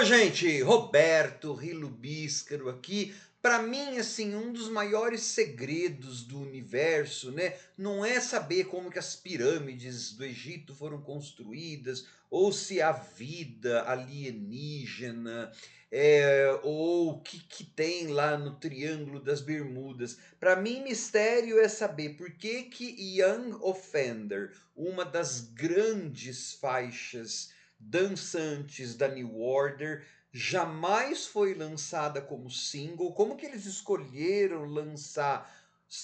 Oi, gente, Roberto Rilo Bíscaro aqui. Para mim, assim, um dos maiores segredos do universo, né, não é saber como que as pirâmides do Egito foram construídas, ou se há vida alienígena, ou o que, que tem lá no Triângulo das Bermudas. Para mim, mistério é saber por que que Young Offender, uma das grandes faixas dançantes da New Order, jamais foi lançada como single. Como que eles escolheram lançar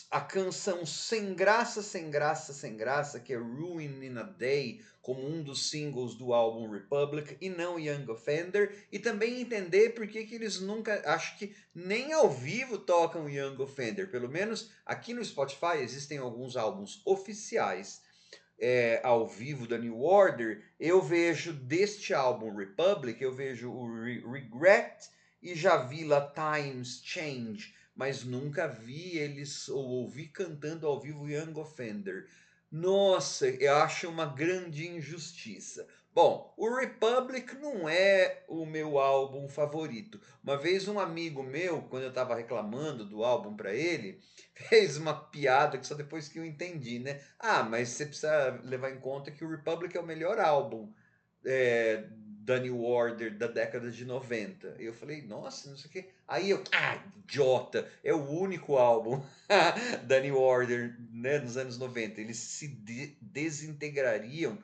a canção Sem Graça, Sem Graça, Sem Graça, que é Ruin in a Day, como um dos singles do álbum Republic, e não Young Offender? E também entender por que que eles nunca, acho que nem ao vivo tocam Young Offender. Pelo menos aqui no Spotify existem alguns álbuns oficiais ao vivo da New Order. Eu vejo deste álbum Republic, eu vejo o Regret e já vi lá Times Change, mas nunca vi eles ou ouvi cantando ao vivo Young Offender. Nossa, eu acho uma grande injustiça. Bom, o Republic não é o meu álbum favorito. Uma vez um amigo meu, quando eu estava reclamando do álbum para ele, fez uma piada que só depois que eu entendi, né? Ah, mas você precisa levar em conta que o Republic é o melhor álbum da New Order da década de 90. Eu falei, nossa, não sei o quê. Aí eu, idiota, é o único álbum da New Order, né, nos anos 90. Eles se desintegrariam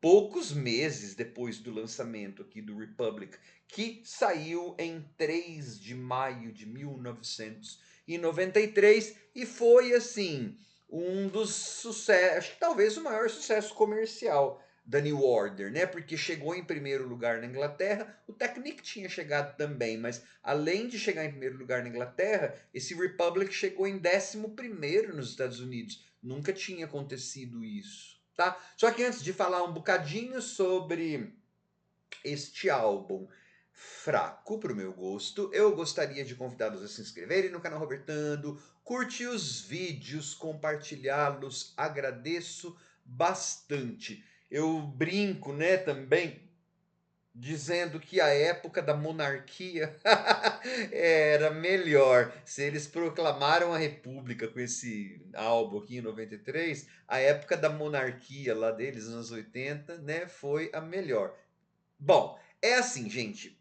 poucos meses depois do lançamento aqui do Republic, que saiu em 3 de maio de 1993 e foi assim um dos sucessos, talvez o maior sucesso comercial da New Order, né? Porque chegou em primeiro lugar na Inglaterra, o Technic tinha chegado também, mas além de chegar em primeiro lugar na Inglaterra, esse Republic chegou em 11º nos Estados Unidos. Nunca tinha acontecido isso. Tá? Só que antes de falar um bocadinho sobre este álbum fraco para o meu gosto, eu gostaria de convidá-los a se inscreverem no canal Robertando, curtir os vídeos, compartilhá-los, agradeço bastante. Eu brinco, né, também dizendo que a época da monarquia era melhor. Se eles proclamaram a república com esse álbum aqui em 93, a época da monarquia lá deles, nos anos 80, né, foi a melhor. Bom, é assim, gente.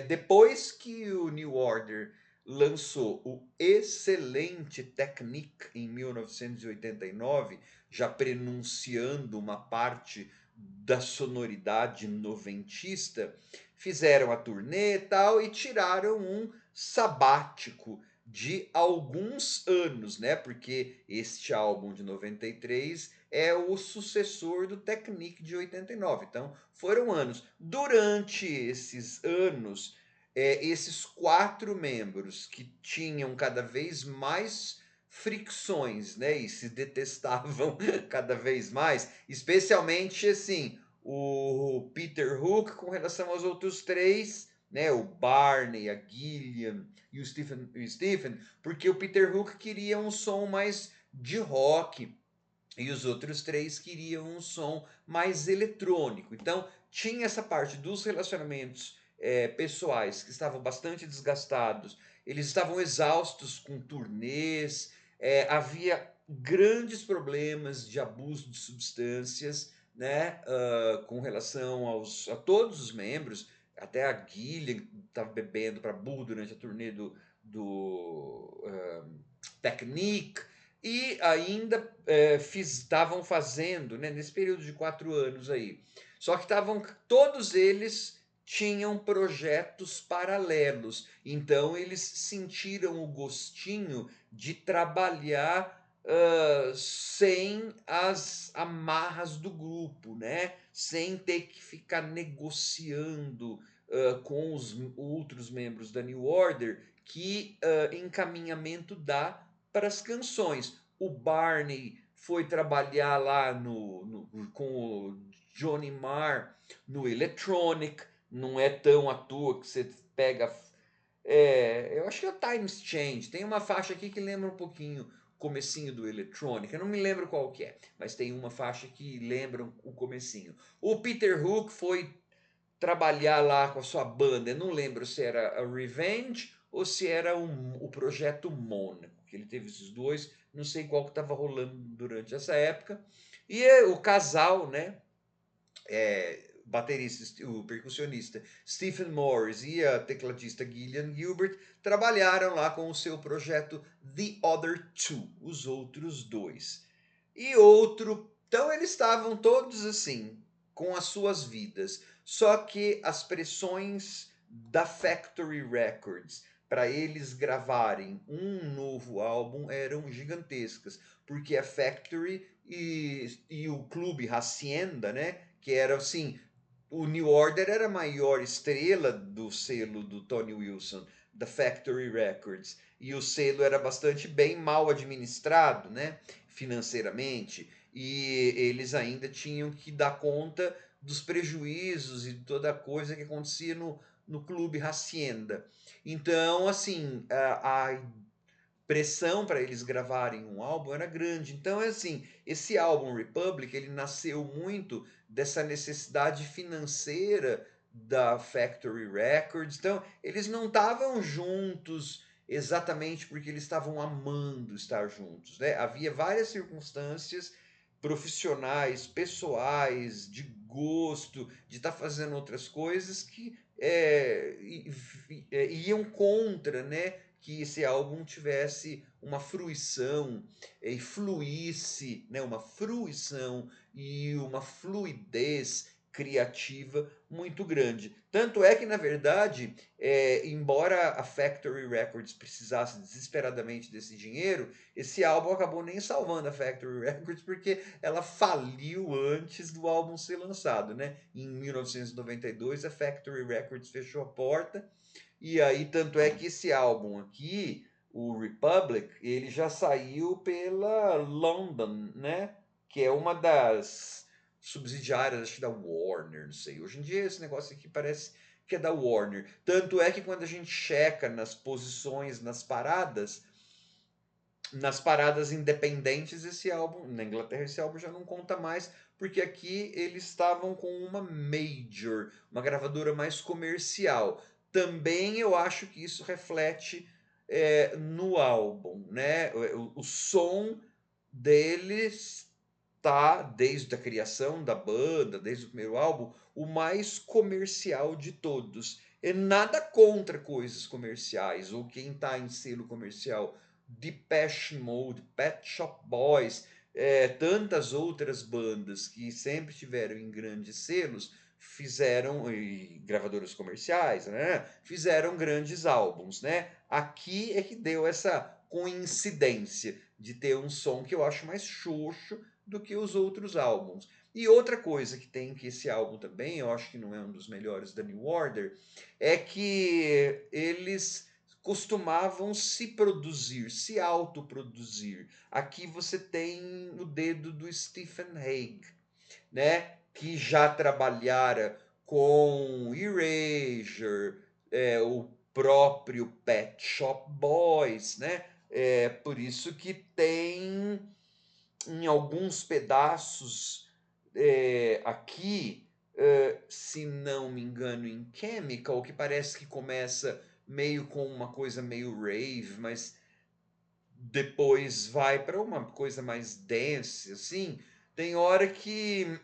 Depois que o New Order lançou o excelente Technique em 1989, já prenunciando uma parte da sonoridade noventista, fizeram a turnê e tal e tiraram um sabático de alguns anos, né? Porque este álbum de 93 é o sucessor do Technique de 89. Então, foram anos. Durante esses anos, esses 4 membros que tinham cada vez mais fricções, né, e se detestavam cada vez mais, especialmente assim, o Peter Hook com relação aos outros três, né, o Barney, a Gillian e o Stephen, porque o Peter Hook queria um som mais de rock e os outros três queriam um som mais eletrônico. Então, tinha essa parte dos relacionamentos pessoais que estavam bastante desgastados, eles estavam exaustos com turnês, havia grandes problemas de abuso de substâncias, né, com relação a todos os membros, até a Gillian estava bebendo para burro durante a turnê do Technique, e ainda estavam fazendo, né, nesse período de 4 anos aí. Só que todos eles tinham projetos paralelos. Então eles sentiram o gostinho de trabalhar sem as amarras do grupo, né? Sem ter que ficar negociando com os outros membros da New Order que encaminhamento dá para as canções. O Barney foi trabalhar lá com o Johnny Marr no Electronic, não é tão à toa que você pega. Eu acho que é o Times Change. Tem uma faixa aqui que lembra um pouquinho o comecinho do Electronic. Eu não me lembro qual que é, mas tem uma faixa que lembra o comecinho. O Peter Hook foi trabalhar lá com a sua banda. Eu não lembro se era a Revenge ou se era o Projeto Mônaco, que ele teve esses dois, não sei qual que estava rolando durante essa época. E o casal, né, baterista, o percussionista Stephen Morris e a tecladista Gillian Gilbert trabalharam lá com o seu projeto The Other Two, os outros dois. E outro, então eles estavam todos assim, com as suas vidas, só que as pressões da Factory Records para eles gravarem um novo álbum eram gigantescas, porque a Factory e o clube Hacienda, né, que era assim, o New Order era a maior estrela do selo do Tony Wilson, da Factory Records, e o selo era bastante bem mal administrado, né, financeiramente, e eles ainda tinham que dar conta dos prejuízos e toda a coisa que acontecia no clube Hacienda. Então, assim, a pressão para eles gravarem um álbum era grande. Então, é assim, esse álbum Republic, ele nasceu muito dessa necessidade financeira da Factory Records. Então, eles não estavam juntos exatamente porque eles estavam amando estar juntos, né? Havia várias circunstâncias profissionais, pessoais, de gosto, de estar fazendo outras coisas que iam contra, né, que esse álbum tivesse uma fruição e fluísse, né, uma fruição e uma fluidez criativa muito grande. Tanto é que, na verdade, embora a Factory Records precisasse desesperadamente desse dinheiro, esse álbum acabou nem salvando a Factory Records porque ela faliu antes do álbum ser lançado, né? Em 1992, a Factory Records fechou a porta e aí, tanto é que esse álbum aqui, o Republic, ele já saiu pela London, né? Que é uma das subsidiárias, acho que da Warner, não sei. Hoje em dia esse negócio aqui parece que é da Warner. Tanto é que quando a gente checa nas posições, nas paradas independentes, esse álbum, na Inglaterra, esse álbum já não conta mais, porque aqui eles estavam com uma major, uma gravadora mais comercial. Também eu acho que isso reflete no álbum, né? O som deles tá, desde a criação da banda, desde o primeiro álbum, o mais comercial de todos. É nada contra coisas comerciais, ou quem está em selo comercial. Depeche Mode, Pet Shop Boys, tantas outras bandas que sempre tiveram em grandes selos, fizeram, e gravadoras comerciais, né? Fizeram grandes álbuns, né? Aqui é que deu essa coincidência de ter um som que eu acho mais xoxo do que os outros álbuns. E outra coisa que tem que esse álbum também, eu acho que não é um dos melhores da New Order, é que eles costumavam se produzir, se autoproduzir. Aqui você tem o dedo do Stephen Hague, né? Que já trabalhara com Erasure, o próprio Pet Shop Boys, né? É por isso que tem em alguns pedaços aqui, se não me engano, em Chemical, que parece que começa meio com uma coisa meio rave, mas depois vai para uma coisa mais dance, assim. Tem hora que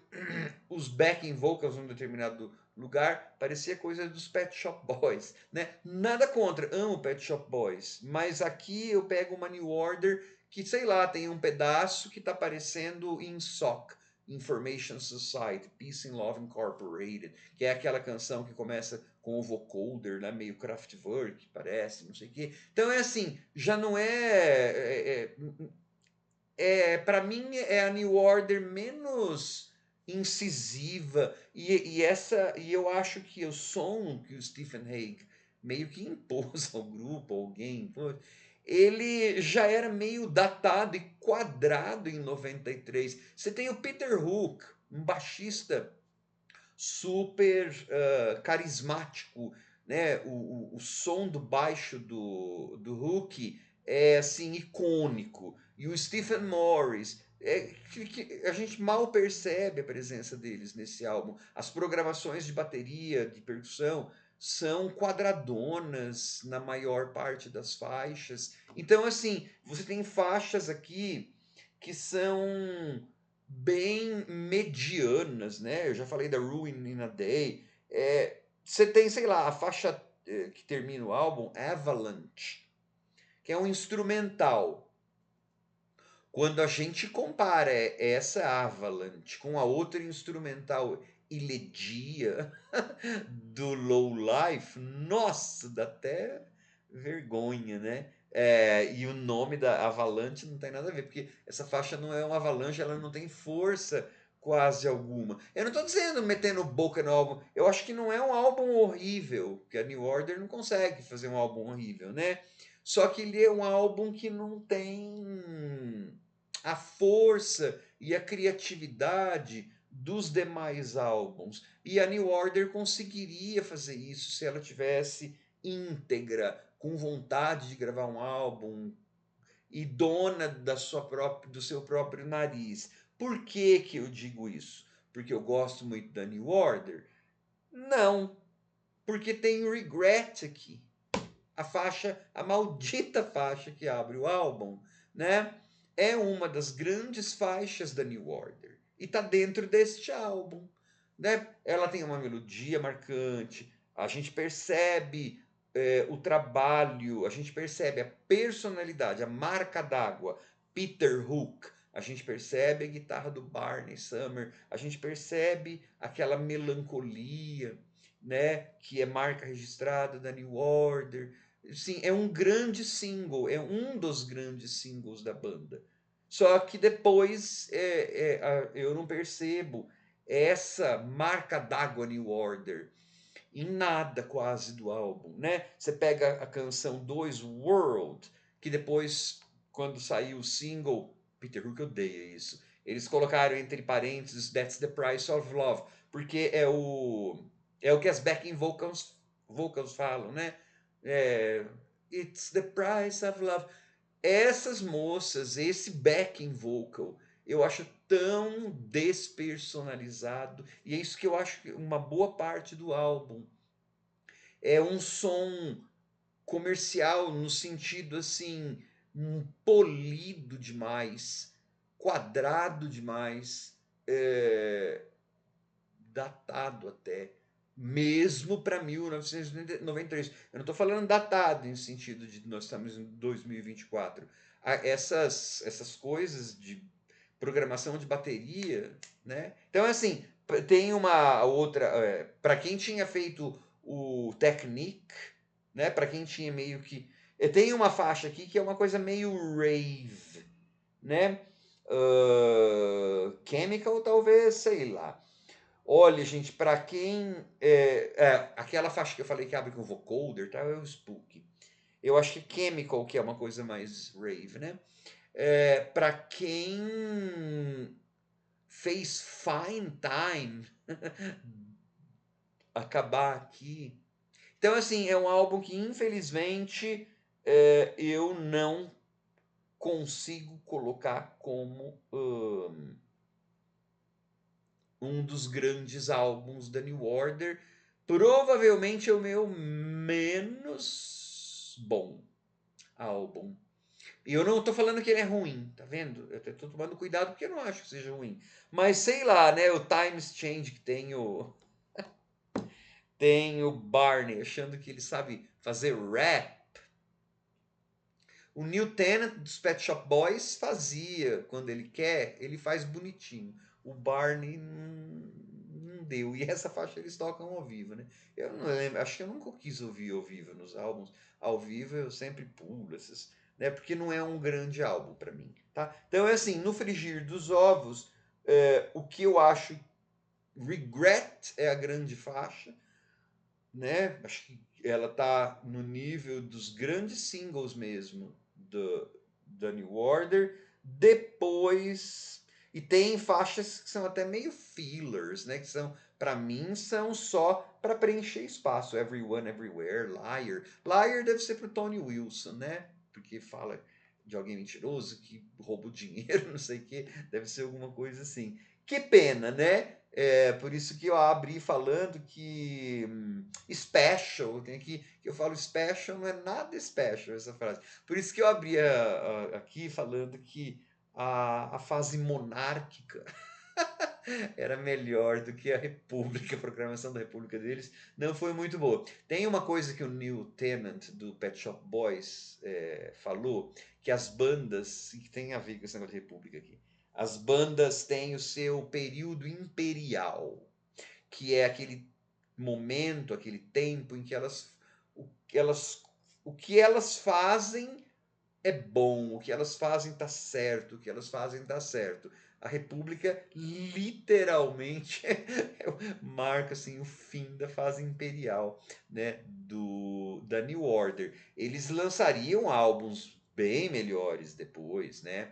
os backing vocals num determinado lugar parecia coisa dos Pet Shop Boys, né? Nada contra, amo Pet Shop Boys, mas aqui eu pego uma New Order que, sei lá, tem um pedaço que tá parecendo INSOC, Information Society, Peace and Love Incorporated, que é aquela canção que começa com o vocoder, né, meio Kraftwerk, parece, não sei o quê. Então é assim, já não para mim é a New Order menos incisiva e eu acho que o som que o Stephen Hague meio que impôs ao grupo, alguém impôs, ele já era meio datado e quadrado em 93. Você tem o Peter Hook, um baixista super carismático, né? O som do baixo do Hook é assim icônico. E o Stephen Morris que a gente mal percebe a presença deles nesse álbum. As programações de bateria, de percussão, são quadradonas na maior parte das faixas. Então, assim, você tem faixas aqui que são bem medianas, né? Eu já falei da Ruin in a Day. Você tem, sei lá, a faixa que termina o álbum, Avalanche, que é um instrumental. Quando a gente compara essa Avalanche com a outra instrumental Elegia do Low Life, nossa, dá até vergonha, né? E o nome da Avalanche não tem nada a ver, porque essa faixa não é uma avalanche, ela não tem força quase alguma. Eu não estou dizendo metendo boca no álbum, eu acho que não é um álbum horrível, porque a New Order não consegue fazer um álbum horrível, né? Só que ele é um álbum que não tem a força e a criatividade dos demais álbuns. E a New Order conseguiria fazer isso se ela tivesse íntegra, com vontade de gravar um álbum e dona do seu próprio nariz. Por que, que eu digo isso? Porque eu gosto muito da New Order? Não, porque tem Regret aqui. A faixa, a maldita faixa que abre o álbum, né? É uma das grandes faixas da New Order e tá dentro deste álbum, né? Ela tem uma melodia marcante, a gente percebe o trabalho, a gente percebe a personalidade, a marca d'água, Peter Hook, a gente percebe a guitarra do Barney Summer, a gente percebe aquela melancolia, né, que é marca registrada da New Order. Sim, é um grande single, é um dos grandes singles da banda. Só que depois eu não percebo essa marca d'água New Order em nada quase do álbum, né? Você pega a canção 2, World, que depois, quando saiu o single, Peter Hook odeia isso. Eles colocaram entre parênteses That's the Price of Love, porque é o que as backing vocals falam, né? É, It's the price of love. Essas moças, esse backing vocal, eu acho tão despersonalizado, e é isso que eu acho que uma boa parte do álbum é um som comercial no sentido assim, polido demais, quadrado demais, datado até, mesmo para 1993. Eu não estou falando datado em sentido de nós estamos em 2024. Essas coisas de programação de bateria, né? Então, assim, tem uma outra. Para quem tinha feito o Technique, né? Para quem tinha meio que. Tem uma faixa aqui que é uma coisa meio rave, né? Chemical, talvez, sei lá. Olha, gente, para quem. Aquela faixa que eu falei que abre com vocoder, tá? É o Spook. Eu acho que Chemical, que é uma coisa mais rave, né? Para quem fez Fine Time acabar aqui. Então, assim, é um álbum que, infelizmente, eu não consigo colocar como um dos grandes álbuns da New Order. Provavelmente é o meu menos bom álbum. E eu não estou falando que ele é ruim, tá vendo? Eu estou tomando cuidado porque eu não acho que seja ruim. Mas sei lá, né? O Times Change que tem o Barney achando que ele sabe fazer rap. O Neil Tennant dos Pet Shop Boys fazia, quando ele quer, ele faz bonitinho. O Barney não deu. E essa faixa eles tocam ao vivo, né? Eu não lembro, acho que eu nunca quis ouvir ao vivo nos álbuns. Ao vivo eu sempre pulo esses, né? Porque não é um grande álbum para mim, tá? Então é assim, no frigir dos ovos, o que eu acho Regret é a grande faixa, né? Acho que ela tá no nível dos grandes singles mesmo da New Order. Depois. E tem faixas que são até meio fillers, né? Que são, para mim, são só para preencher espaço. Everyone, Everywhere, Liar. Liar deve ser pro Tony Wilson, né? Porque fala. de alguém mentiroso que rouba o dinheiro, não sei o que, deve ser alguma coisa assim. Que pena, né? Por isso que eu abri falando que special, que eu falo special, não é nada special essa frase. Por isso que eu abri aqui falando que a fase monárquica era melhor do que a República, a programação da República deles não foi muito boa. Tem uma coisa que o Neil Tennant, do Pet Shop Boys, falou, que as bandas, e que tem a ver com esse negócio de República aqui, as bandas têm o seu período imperial, que é aquele momento, aquele tempo em que o que elas fazem é bom, o que elas fazem tá certo, o que elas fazem tá certo. A República literalmente marca assim o fim da fase imperial, né, da New Order. Eles lançariam álbuns bem melhores depois, né?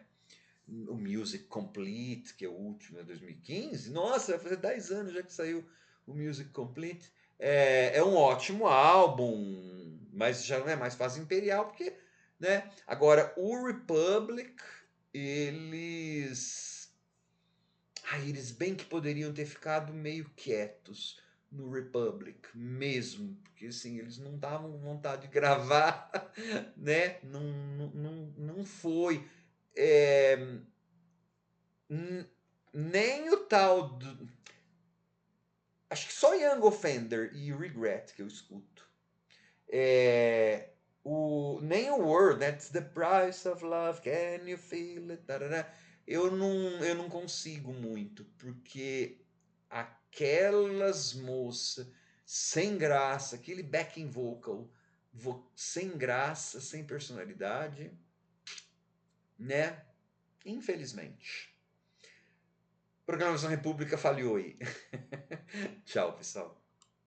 O Music Complete, que é o último, é 2015. Nossa, vai fazer 10 anos já que saiu o Music Complete. É um ótimo álbum, mas já não é mais fase imperial, porque, né? Agora, o Republic, eles. Ai, eles bem que poderiam ter ficado meio quietos no Republic mesmo, porque assim, eles não davam vontade de gravar, né? Não foi. É, nem o tal do. Acho que só Young Offender e Regret que eu escuto. Nem o Word, That's the Price of Love, Can You Feel It? Tarará, eu não consigo muito, porque aquelas moças sem graça, aquele backing vocal sem graça, sem personalidade, né? Infelizmente. Programação República falhou aí. Tchau, pessoal.